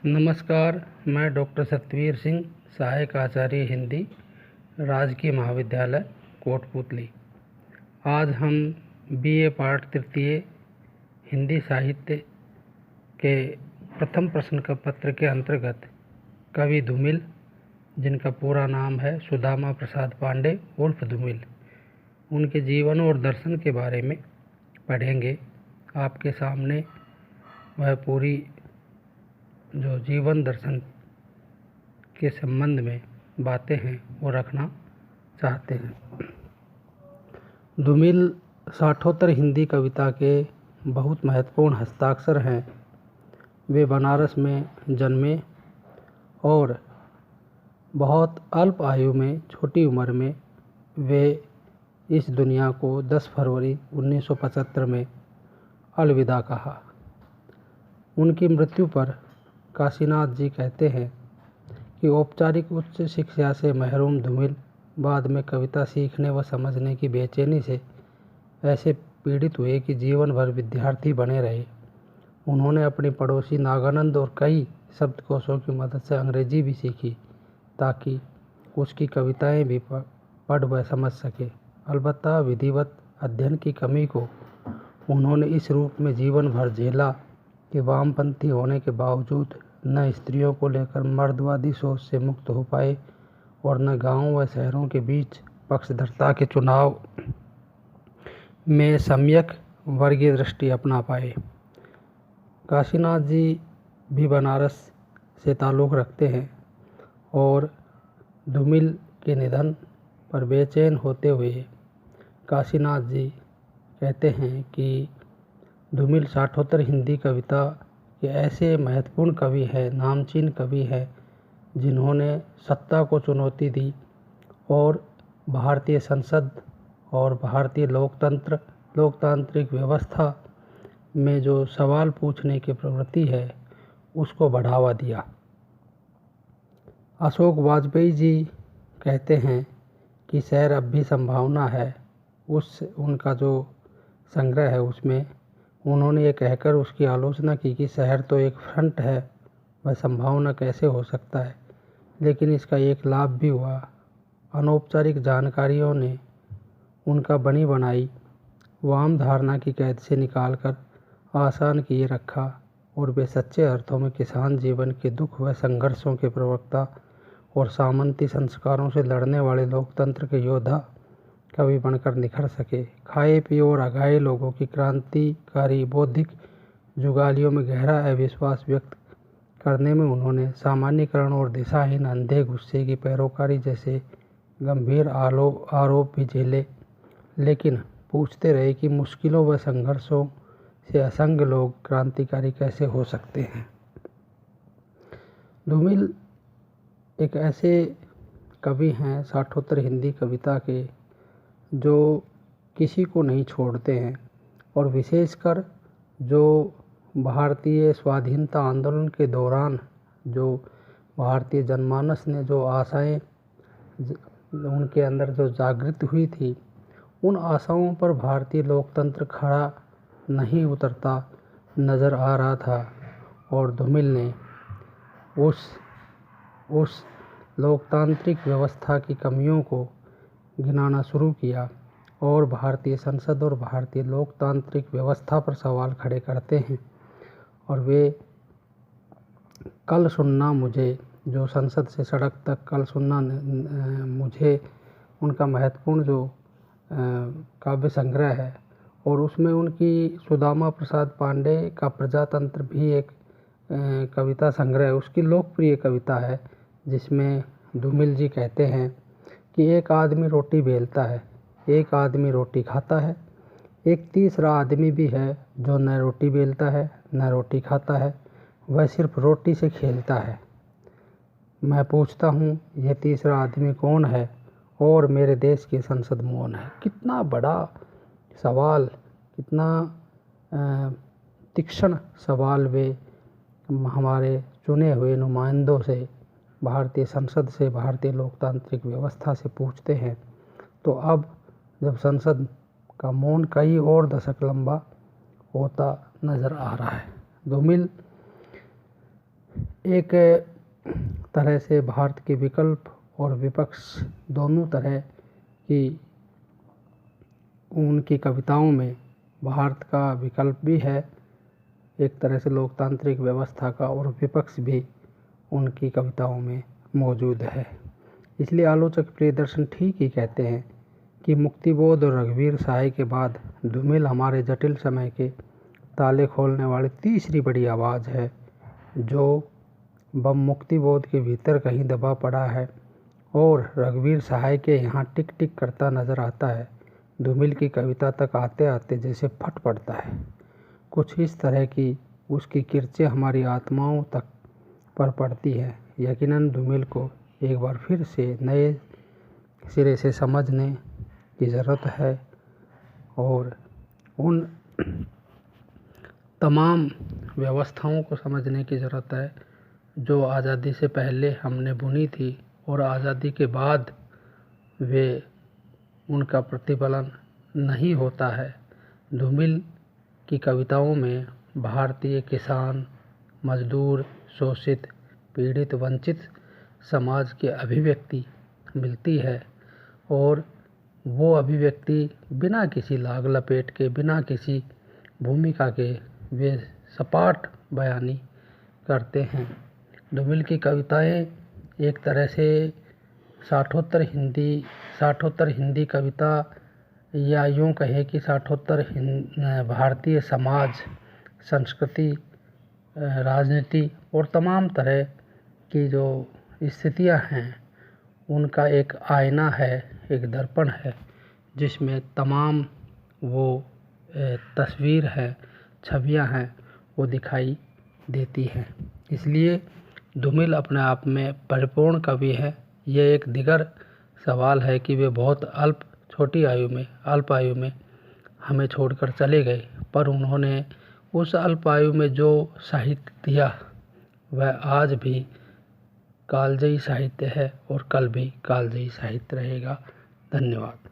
नमस्कार। मैं डॉक्टर सतवीर सिंह, सहायक आचार्य हिंदी, राजकीय महाविद्यालय कोटपुतली। आज हम बीए पाठ तृतीय हिंदी साहित्य के प्रथम प्रश्न का पत्र के अंतर्गत कवि धूमिल, जिनका पूरा नाम है सुदामा प्रसाद पांडे उर्फ धूमिल, उनके जीवन और दर्शन के बारे में पढ़ेंगे। आपके सामने वह पूरी जो जीवन दर्शन के संबंध में बातें हैं वो रखना चाहते हैं। धूमिल साठोत्तर हिंदी कविता के बहुत महत्वपूर्ण हस्ताक्षर हैं। वे बनारस में जन्मे और बहुत अल्प आयु में, छोटी उम्र में वे इस दुनिया को 10 फरवरी 1975 में अलविदा कहा। उनकी मृत्यु पर काशीनाथ जी कहते हैं कि औपचारिक उच्च शिक्षा से महरूम धूमिल बाद में कविता सीखने व समझने की बेचैनी से ऐसे पीड़ित हुए कि जीवन भर विद्यार्थी बने रहे। उन्होंने अपनी पड़ोसी नागानंद और कई शब्दकोशों की मदद से अंग्रेजी भी सीखी ताकि उसकी कविताएं भी पढ़ व समझ सके। अलबत्ता विधिवत अध्ययन की कमी को उन्होंने इस रूप में जीवन भर झेला कि वामपंथी होने के बावजूद न स्त्रियों को लेकर मर्दवादी सोच से मुक्त हो पाए और न गांवों व शहरों के बीच पक्षधरता के चुनाव में सम्यक वर्गीय दृष्टि अपना पाए। काशीनाथ जी भी बनारस से ताल्लुक़ रखते हैं और धूमिल के निधन पर बेचैन होते हुए काशीनाथ जी कहते हैं कि धूमिल साठोत्तर हिंदी कविता के ऐसे महत्वपूर्ण कवि हैं, नामचीन कवि हैं, जिन्होंने सत्ता को चुनौती दी और भारतीय संसद और भारतीय लोकतांत्रिक व्यवस्था में जो सवाल पूछने की प्रवृत्ति है उसको बढ़ावा दिया। अशोक वाजपेयी जी कहते हैं कि शहर अब भी संभावना है। उनका जो संग्रह है उसमें उन्होंने ये कहकर उसकी आलोचना की कि शहर तो एक फ्रंट है, वह संभावना कैसे हो सकता है। लेकिन इसका एक लाभ भी हुआ। अनौपचारिक जानकारियों ने उनका बनी बनाई वाम धारणा की कैद से निकालकर आसान किए रखा और वे सच्चे अर्थों में किसान जीवन के दुख व संघर्षों के प्रवक्ता और सामंती संस्कारों से लड़ने वाले लोकतंत्र के योद्धा कवि बनकर निखर सके। खाए पिए और अघाए लोगों की क्रांतिकारी बौद्धिक जुगालियों में गहरा अविश्वास व्यक्त करने में उन्होंने सामान्यीकरण और दिशाहीन अंधे गुस्से की पैरोकारी जैसे गंभीर आरोप भी झेले, लेकिन पूछते रहे कि मुश्किलों व संघर्षों से असंग लोग क्रांतिकारी कैसे हो सकते हैं। धूमिल एक ऐसे कवि हैं साठोत्तर हिंदी कविता के जो किसी को नहीं छोड़ते हैं और विशेषकर जो भारतीय स्वाधीनता आंदोलन के दौरान जो भारतीय जनमानस ने जो आशाएं उनके अंदर जो जागृत हुई थी, उन आशाओं पर भारतीय लोकतंत्र खड़ा नहीं उतरता नज़र आ रहा था और धूमिल ने उस लोकतांत्रिक व्यवस्था की कमियों को गिनाना शुरू किया और भारतीय संसद और भारतीय लोकतांत्रिक व्यवस्था पर सवाल खड़े करते हैं। और वे कल सुनना मुझे, जो संसद से सड़क तक कल सुनना मुझे, उनका महत्वपूर्ण जो काव्य संग्रह है और उसमें उनकी सुदामा प्रसाद पांडे का प्रजातंत्र भी एक कविता संग्रह है। उसकी लोकप्रिय कविता है जिसमें धूमिल जी कहते हैं कि एक आदमी रोटी बेलता है, एक आदमी रोटी खाता है, एक तीसरा आदमी भी है जो न रोटी बेलता है न रोटी खाता है, वह सिर्फ रोटी से खेलता है। मैं पूछता हूँ यह तीसरा आदमी कौन है और मेरे देश की संसद मौन है। कितना बड़ा सवाल, कितना तीक्ष्ण सवाल वे हमारे चुने हुए नुमाइंदों से, भारतीय संसद से, भारतीय लोकतांत्रिक व्यवस्था से पूछते हैं। तो अब जब संसद का मौन कई और दशक लंबा होता नज़र आ रहा है। धूमिल एक तरह से भारत के विकल्प और विपक्ष दोनों तरह की उनकी कविताओं में भारत का विकल्प भी है, एक तरह से लोकतांत्रिक व्यवस्था का, और विपक्ष भी उनकी कविताओं में मौजूद है। इसलिए आलोचक प्रियदर्शन ठीक ही कहते हैं कि मुक्तिबोध और रघुवीर सहाय के बाद धूमिल हमारे जटिल समय के ताले खोलने वाली तीसरी बड़ी आवाज़ है, जो बम मुक्तिबोध के भीतर कहीं दबा पड़ा है और रघुवीर सहाय के यहाँ टिक टिक करता नजर आता है। धूमिल की कविता तक आते आते जैसे फट पड़ता है। कुछ इस तरह की उसकी किरचें हमारी आत्माओं तक पर पड़ती है। यकीनन धूमिल को एक बार फिर से नए सिरे से समझने की ज़रूरत है और उन तमाम व्यवस्थाओं को समझने की ज़रूरत है जो आज़ादी से पहले हमने बुनी थी और आज़ादी के बाद वे उनका प्रतिफलन नहीं होता है। धूमिल की कविताओं में भारतीय किसान, मजदूर, शोषित, पीड़ित, वंचित समाज की अभिव्यक्ति मिलती है और वो अभिव्यक्ति बिना किसी लाग लपेट के, बिना किसी भूमिका के वे सपाट बयानी करते हैं। धूमिल की कविताएं एक तरह से साठोत्तर हिंदी कविता, या यूँ कहें कि साठोत्तर भारतीय समाज, संस्कृति, राजनीति और तमाम तरह की जो स्थितियां हैं उनका एक आईना है, एक दर्पण है, जिसमें तमाम वो तस्वीर है, छवियां हैं, वो दिखाई देती हैं। इसलिए धूमिल अपने आप में परिपूर्ण कवि है। ये एक दिगर सवाल है कि वे बहुत अल्प आयु में हमें छोड़कर चले गए, पर उन्होंने उस अल्प आयु में जो साहित्य दिया वह आज भी कालजयी साहित्य है और कल भी कालजयी साहित्य रहेगा। धन्यवाद।